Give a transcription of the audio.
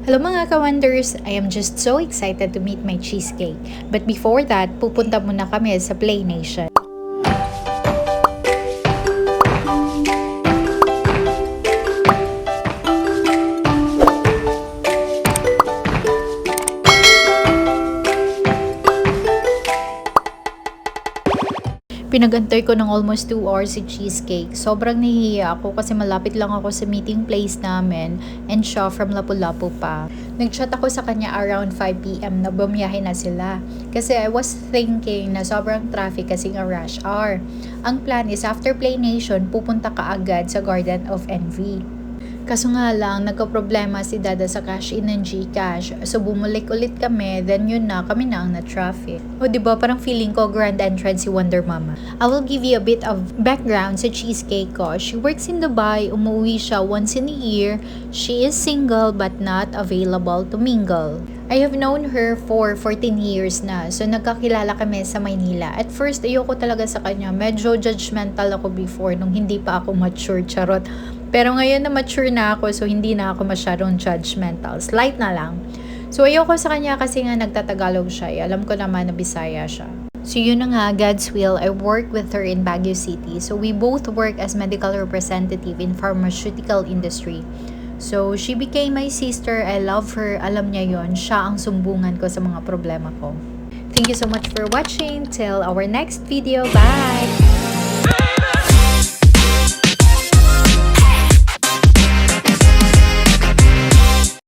Hello mga ka-wonders! I am just so excited to meet my cheesecake. But before that, pupunta muna kami sa Play Nation. Pinagantay ko ng almost 2 hours si cheesecake. Sobrang nahihiya ako kasi malapit lang ako sa meeting place namin and siya from Lapu-Lapu pa. Nag-chat ako sa kanya around 5 p.m. na bumiyahe na sila. Kasi I was thinking na sobrang traffic kasi nga rush hour. Ang plan is after Play Nation, pupunta ka agad sa Garden of Envy. Kaso nga lang, nagka-problema si Dada sa cash in ng GCash. So, bumalik ulit kami, then yun na, kami na ang na-traffic. O, diba, parang feeling ko grand entrance si Wonder Mama. I will give you a bit of background sa cheesecake ko. She works in Dubai, umuwi siya once in a year. She is single but not available to mingle. I have known her for 14 years na. So, nagkakilala kami sa Maynila. At first, ayoko talaga sa kanya. Medyo judgmental ako before nung hindi pa ako mature, charot. Pero ngayon na mature na ako, so hindi na ako masyadong judgmental. Slight na lang. So, ayoko sa kanya kasi nga nagtatagalog siya. Alam ko naman na Bisaya siya. So, yun na nga, God's will, I work with her in Baguio City. So, we both work as medical representative in pharmaceutical industry. So, she became my sister. I love her. Alam niya yon. Siya ang sumbungan ko sa mga problema ko. Thank you so much for watching. Till our next video. Bye!